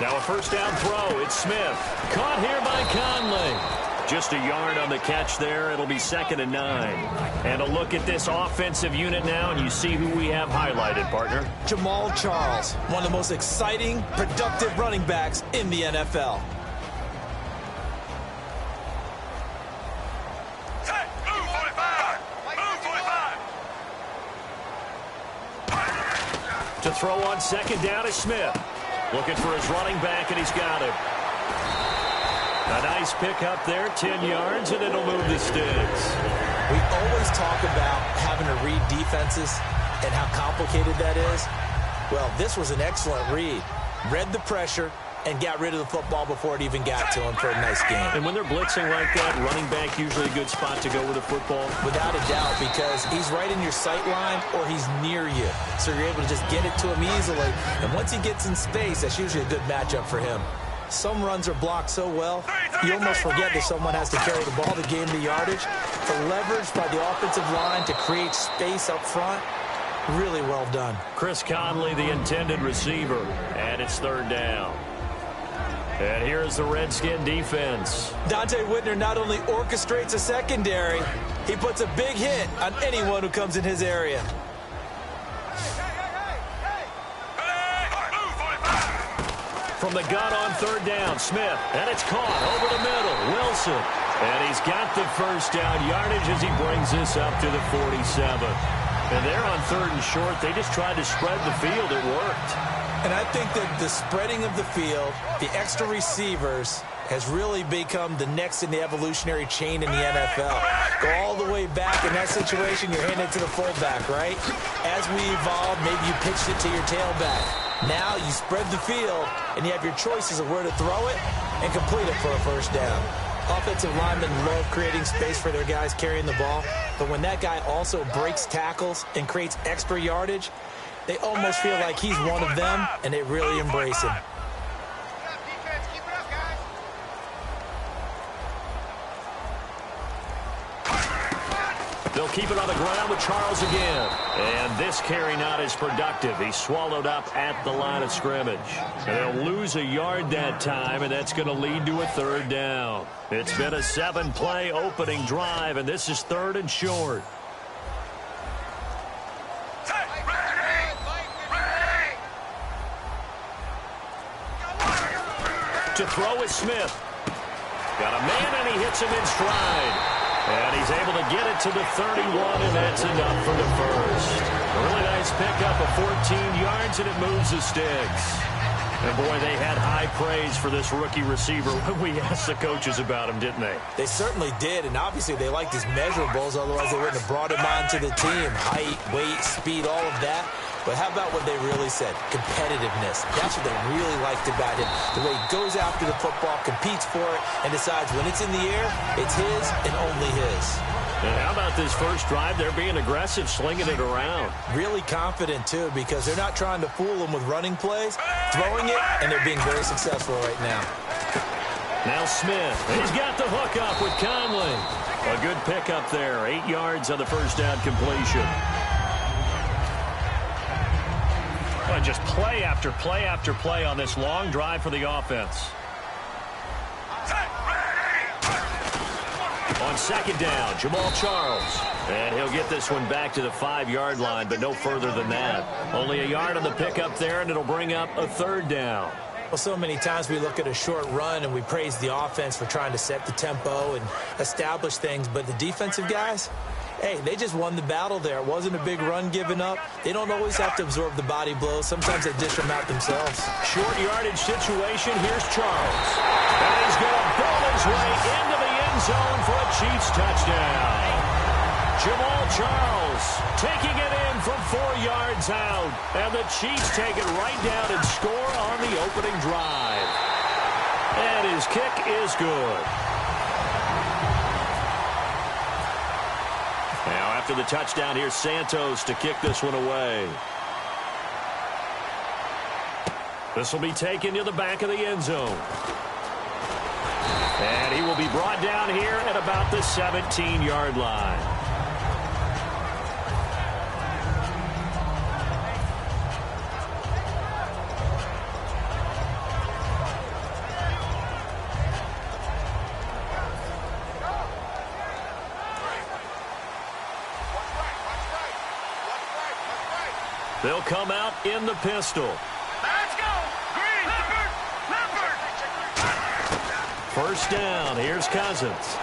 Now a first down throw. It's Smith. Caught here by Conley. Just a yard on the catch there. It'll be 2nd and 9. And a look at this offensive unit now, and you see who we have highlighted, partner. Jamal Charles, one of the most exciting, productive running backs in the NFL. To throw on 2nd down is Smith. Looking for his running back, and he's got it. A nice pickup there, 10 yards, and it'll move the sticks. We always talk about having to read defenses and how complicated that is. Well, this was an excellent read. Read the pressure and got rid of the football before it even got to him for a nice game. And when they're blitzing like that, running back usually a good spot to go with a football? Without a doubt, because he's right in your sight line or he's near you. So you're able to just get it to him easily. And once he gets in space, that's usually a good matchup for him. Some runs are blocked so well, you almost forget that someone has to carry the ball to gain the yardage. The leverage by the offensive line to create space up front, really well done. Chris Conley, the intended receiver, and it's 3rd down. And here's the Redskin defense. Dante Whitner not only orchestrates a secondary, he puts a big hit on anyone who comes in his area. From the gun on 3rd down, Smith, and it's caught over the middle. Wilson, and he's got the first down yardage as he brings this up to the 47. And they're on 3rd and short. They just tried to spread the field. It worked. And I think that the spreading of the field, the extra receivers, has really become the next in the evolutionary chain in the NFL. Go all the way back in that situation, you're handing it to the fullback, right? As we evolve, maybe you pitched it to your tailback. Now you spread the field, and you have your choices of where to throw it and complete it for a first down. Offensive linemen love creating space for their guys carrying the ball, but when that guy also breaks tackles and creates extra yardage, they almost feel like he's one of them, and they really embrace him. They'll keep it on the ground with Charles again. And this carry not as productive. He's swallowed up at the line of scrimmage. And they'll lose a yard that time, and that's going to lead to a 3rd down. It's been a 7-play opening drive, and this is 3rd and short. To throw is Smith. Got a man, and he hits him in stride. And he's able to get it to the 31, and that's enough for the first. A really nice pickup of 14 yards, and it moves the sticks. And, boy, they had high praise for this rookie receiver when we asked the coaches about him, didn't they? They certainly did, and obviously they liked his measurables, otherwise they wouldn't have brought him onto the team. Height, weight, speed, all of that. But how about what they really said? Competitiveness. That's what they really liked about him. The way he goes after the football, competes for it, and decides when it's in the air, it's his and only his. And how about this first drive? They're being aggressive, slinging it around. Really confident, too, because they're not trying to fool him with running plays, throwing it, and they're being very successful right now. Now Smith. He's got the hook up with Conley. A good pickup there. 8 yards on the first down completion. And just play after play after play on this long drive for the offense. On 2nd down, Jamal Charles. And he'll get this one back to the 5-yard line, but no further than that. Only a yard on the pickup there, and it'll bring up a 3rd down. Well, so many times we look at a short run and we praise the offense for trying to set the tempo and establish things, but the defensive guys, hey, they just won the battle there. It wasn't a big run given up. They don't always have to absorb the body blows. Sometimes they dish them out themselves. Short yardage situation. Here's Charles. And he's going to bowl his way into the end zone for a Chiefs touchdown. Jamal Charles taking it in from 4 yards out. And the Chiefs take it right down and score on the opening drive. And his kick is good. Now after the touchdown, here's Santos to kick this one away. This will be taken to the back of the end zone. And he will be brought down here at about the 17-yard line. They'll come out in the pistol. Let's go! Green! Leopard! First down. Here's Cousins.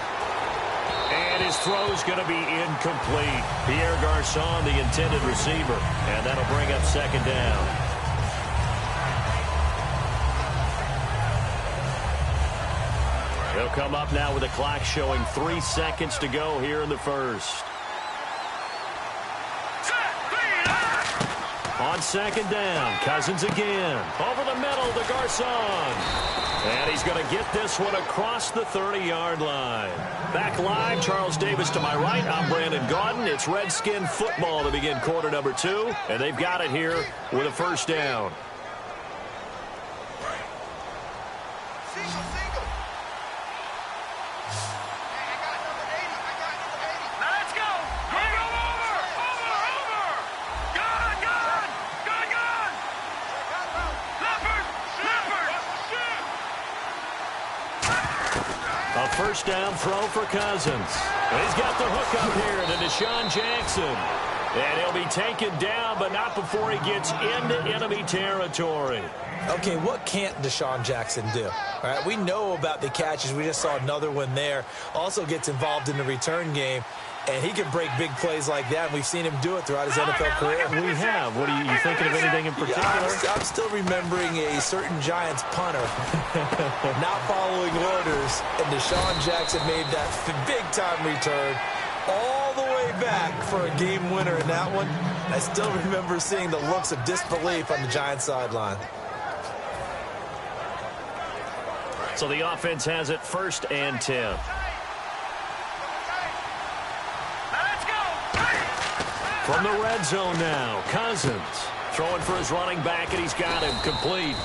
And his throw's going to be incomplete. Pierre Garçon, the intended receiver. And that'll bring up second down. They'll come up now with the clock showing 3 seconds to go here in the first. On second down, Cousins again. Over the middle to Garçon. And he's going to get this one across the 30-yard line. Back live, Charles Davis to my right. I'm Brandon Gaudin. It's Redskin football to begin quarter number 2. And they've got it here with a first down. A first down throw for Cousins. He's got the hook up here to Deshaun Jackson. And he'll be taken down, but not before he gets into enemy territory. Okay, what can't Deshaun Jackson do? All right, we know about the catches. We just saw another one there. Also gets involved in the return game. And he can break big plays like that, and we've seen him do it throughout his NFL career. We have. What are you thinking of anything in particular? I'm still remembering a certain Giants punter not following orders, and Deshaun Jackson made that big-time return all the way back for a game winner in that one. I still remember seeing the looks of disbelief on the Giants sideline. So the offense has it first and 10. From the red zone now, Cousins throwing for his running back, and he's got him complete.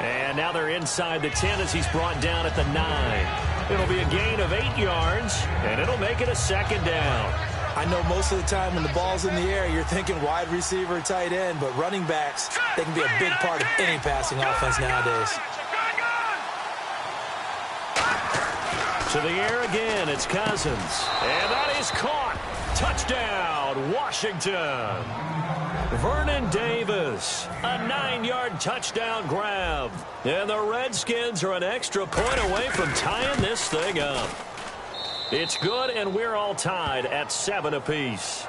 And now they're inside the 10 as he's brought down at the 9. It'll be a gain of 8 yards, and it'll make it a second down. I know most of the time when the ball's in the air, you're thinking wide receiver, tight end, but running backs, they can be a big part of any passing offense nowadays. To the air again, it's Cousins. And that is caught. Touchdown, Washington. Vernon Davis, a 9-yard touchdown grab. And the Redskins are an extra point away from tying this thing up. It's good, and we're all tied at 7 apiece.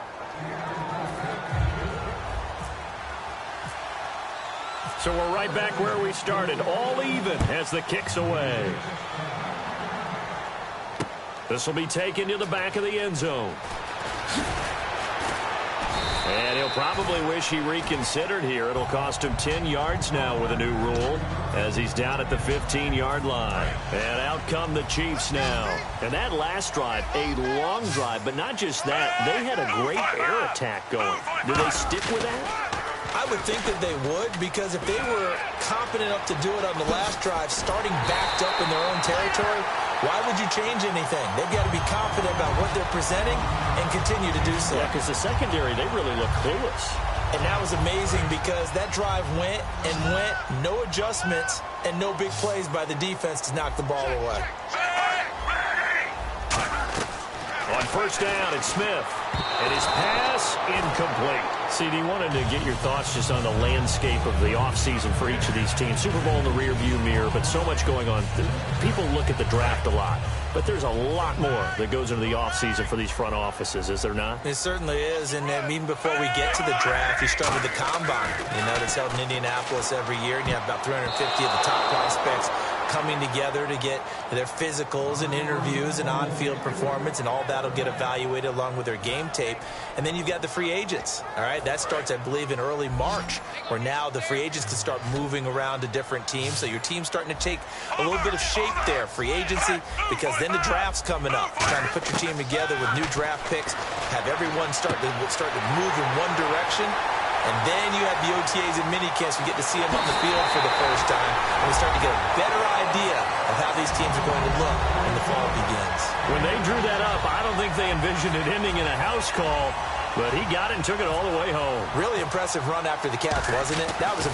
So we're right back where we started, all even as the kick's away. This will be taken to the back of the end zone. And he'll probably wish he reconsidered here. It'll cost him 10 yards now with a new rule as he's down at the 15-yard line. And out come the Chiefs now. And that last drive, a long drive, but not just that. They had a great air attack going. Do they stick with that? I would think that they would, because if they were confident enough to do it on the last drive, starting backed up in their own territory, why would you change anything? They've got to be confident about what they're presenting and continue to do so. Yeah, because the secondary, they really look clueless. And that was amazing because that drive went and went, no adjustments, and no big plays by the defense to knock the ball away. On first down, it's Smith. And his pass, incomplete. CD, wanted to get your thoughts just on the landscape of the offseason for each of these teams. Super Bowl in the rearview mirror, but so much going on. People look at the draft a lot, but there's a lot more that goes into the offseason for these front offices, is there not? It certainly is, and even before we get to the draft, you start with the combine. You know, that's held in Indianapolis every year, and you have about 350 of the top prospects coming together to get their physicals and interviews and on-field performance, and all that'll get evaluated along with their game tape. And then you've got the free agents, all right? That starts, I believe, in early March, where now the free agents can start moving around to different teams. So your team's starting to take a little bit of shape there, free agency, because then the draft's coming up. You're trying to put your team together with new draft picks, have everyone start to move in one direction. And then you have the OTAs and minicamps. We get to see them on the field for the first time. And we start to get a better idea of how these teams are going to look when the fall begins. When they drew that up, I don't think they envisioned it ending in a house call. But he got it and took it all the way home. Really impressive run after the catch, wasn't it? That was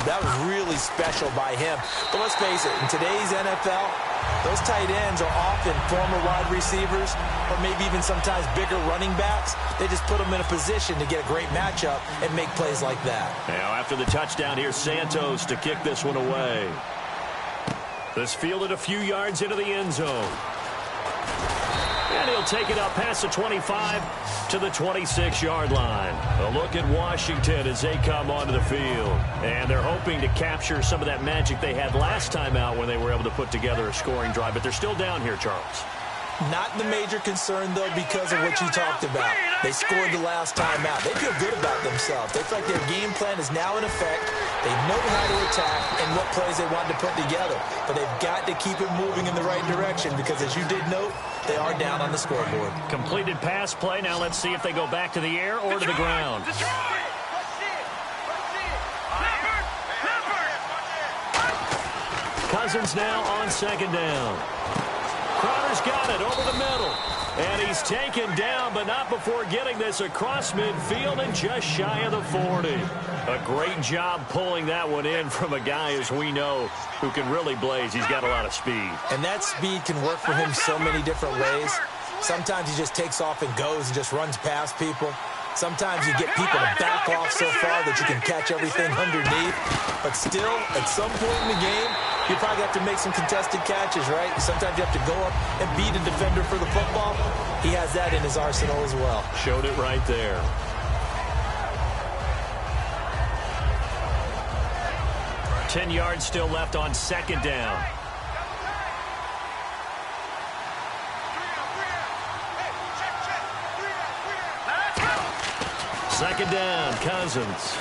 really special by him. But let's face it, in today's NFL, those tight ends are often former wide receivers or maybe even sometimes bigger running backs. They just put them in a position to get a great matchup and make plays like that. Now after the touchdown, here's Santos to kick this one away. This fielded a few yards into the end zone. And he'll take it up past the 25 to the 26-yard line. A look at Washington as they come onto the field. And they're hoping to capture some of that magic they had last time out when they were able to put together a scoring drive. But they're still down here, Charles. Not the major concern, though, because of what you talked about. They scored the last time out. They feel good about themselves. They feel like their game plan is now in effect. They know how to attack and what plays they want to put together. But they've got to keep it moving in the right direction because, as you did note, they are down on the scoreboard. Completed pass play. Now let's see if they go back to the air or to the ground. Cousins now on second down. Crowder's got it over the middle. And he's taken down, but not before getting this across midfield and just shy of the 40. A great job pulling that one in from a guy, as we know, who can really blaze. He's got a lot of speed. And that speed can work for him so many different ways. Sometimes he just takes off and goes and just runs past people. Sometimes you get people to back off so far that you can catch everything underneath. But still, at some point in the game, you probably have to make some contested catches, right? Sometimes you have to go up and beat a defender for the football. He has that in his arsenal as well. Showed it right there. Ten yards still left on second down. Second down, Cousins.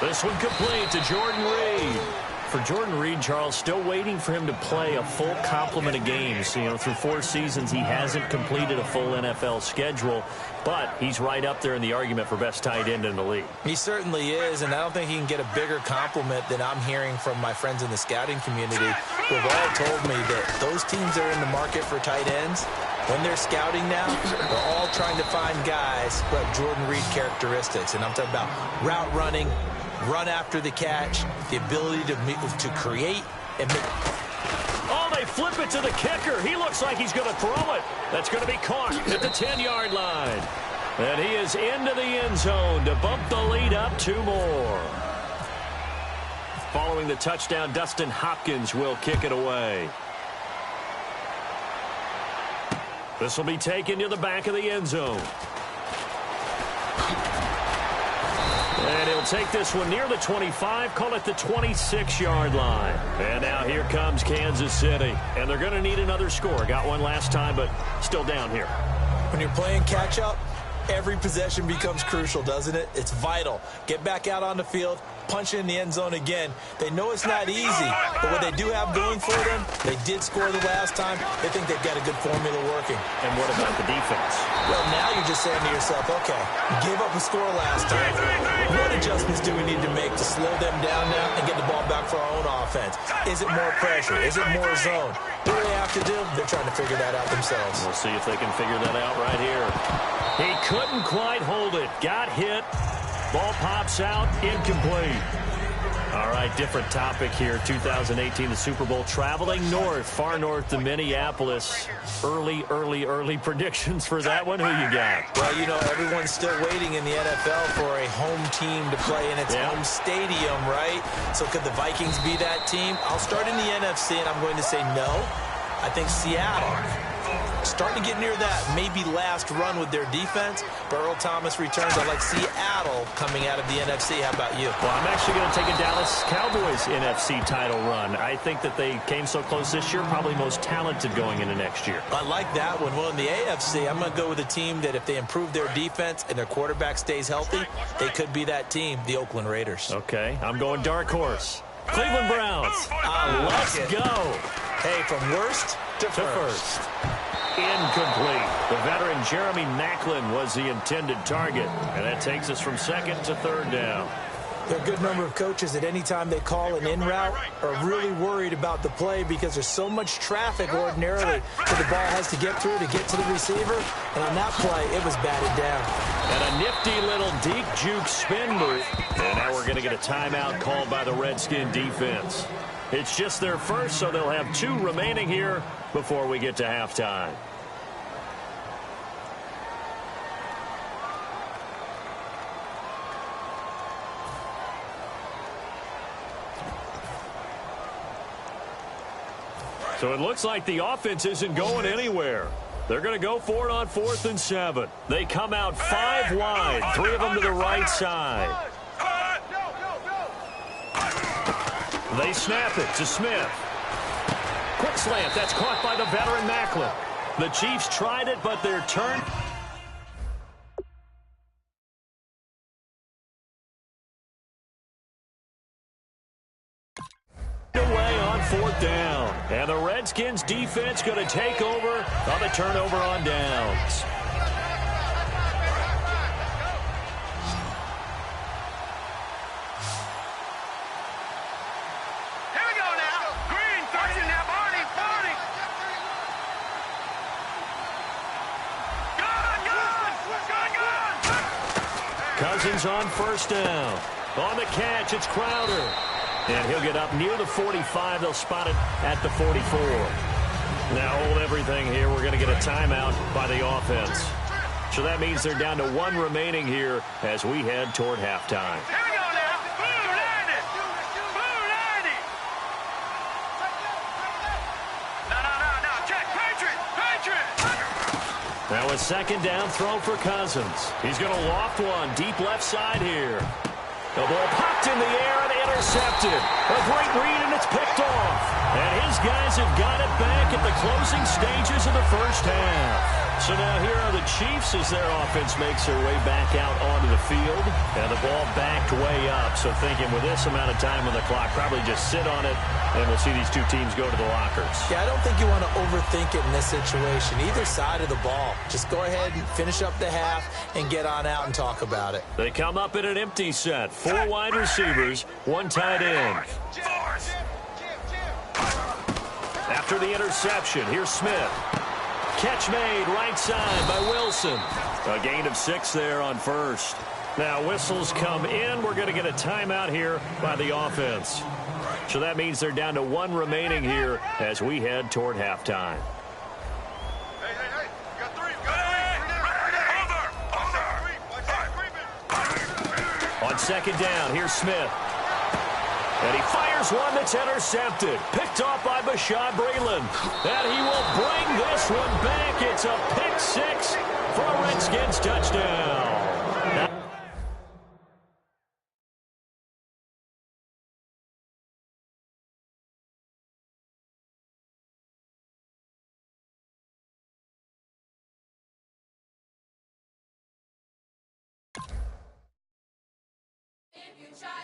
This one complete to Jordan Reed. For Jordan Reed, Charles, still waiting for him to play a full complement of games. You know, through 4 seasons, he hasn't completed a full NFL schedule, but he's right up there in the argument for best tight end in the league. He certainly is, and I don't think he can get a bigger compliment than I'm hearing from my friends in the scouting community, who have all told me that those teams that are in the market for tight ends, when they're scouting now, they're all trying to find guys who have Jordan Reed characteristics. And I'm talking about route running, run after the catch, the ability to create and make. Oh, they flip it to the kicker. He looks like he's going to throw it. That's going to be caught at the 10-yard line. And he is into the end zone to bump the lead up 2 more. Following the touchdown, Dustin Hopkins will kick it away. This will be taken to the back of the end zone. And he'll take this one near the 25, call it the 26-yard line. And now here comes Kansas City. And they're going to need another score. Got one last time, but still down here. When you're playing catch-up, every possession becomes crucial, doesn't it? It's vital. Get back out on the field, punch it in the end zone again. They know it's not easy, but what they do have going for them, they did score the last time. They think they've got a good formula working. And what about the defense? Well, now you're just saying to yourself, okay, you gave up a score last time. What adjustments do we need to make to slow them down now and get the ball back for our own offense? Is it more pressure? Is it more zone? What do they have to do? They're trying to figure that out themselves. We'll see if they can figure that out right here. He couldn't quite hold it. Got hit. Ball pops out. Incomplete. All right, different topic here. 2018, the Super Bowl, traveling north, far north to Minneapolis. Early predictions for that one. Who you got? Well, you know, everyone's still waiting in the NFL for a home team to play in its home stadium, right? So could the Vikings be that team? I'll start in the NFC, and I'm going to say no. I think Seattle, starting to get near that maybe last run with their defense. But Earl Thomas returns. I like Seattle coming out of the NFC. How about you? Well, I'm actually going to take a Dallas Cowboys NFC title run. I think that they came so close this year, probably most talented going into next year. I like that one. Well, in the AFC, I'm going to go with a team that if they improve their defense and their quarterback stays healthy, they could be that team, the Oakland Raiders. Okay, I'm going dark horse. Cleveland Browns. Let's go. Hey, from worst to first. Incomplete. The veteran Jeremy Maclin was the intended target. And that takes us from second to third down. There are a good number of coaches that any time they call an in route are really worried about the play because there's so much traffic ordinarily that the ball has to get through to get to the receiver. And on that play, it was batted down. And a nifty little deep juke spin move. And now we're going to get a timeout called by the Redskin defense. It's just their first, so they'll have 2 remaining here before we get to halftime. So it looks like the offense isn't going anywhere. They're going to go for it on 4th and 7. They come out 5 wide, 3 of them to the right side. They snap it to Smith. Quick slant, that's caught by the veteran Macklin. The Chiefs tried it, but they're turned. Away on 4th down. And the Redskins defense going to take over on the turnover on downs. Here we go now. Green, touching now. Barney. Good. Cousins on 1st down. On the catch, it's Crowder. And he'll get up near the 45. They'll spot it at the 44. Now hold everything here. We're going to get a timeout by the offense. So that means they're down to 1 remaining here as we head toward halftime. Here we go now. Blue 90. No. Check. Patriot. Now a 2nd down throw for Cousins. He's going to loft one deep left side here. The ball popped in the air and intercepted. A great read, and it's picked off. And his guys have got it back at the closing stages of the first half. So now here are the Chiefs as their offense makes their way back out onto the field. And the ball backed way up. So thinking with this amount of time on the clock, probably just sit on it, and we'll see these 2 teams go to the lockers. Yeah, I don't think you want to overthink it in this situation. Either side of the ball. Just go ahead and finish up the half and get on out and talk about it. They come up in an empty set. 4 wide receivers, 1 tight end. After the interception, here's Smith. Catch made right side by Wilson. A gain of 6 there on 1st. Now whistles come in. We're going to get a timeout here by the offense. So that means they're down to 1 remaining here as we head toward halftime. Hey. You got 3. Over. On 2nd down, here's Smith. And he fires one that's intercepted. Picked off by Bashaud Breeland. And he will bring this one back. It's a pick 6 for a Redskins touchdown. If you try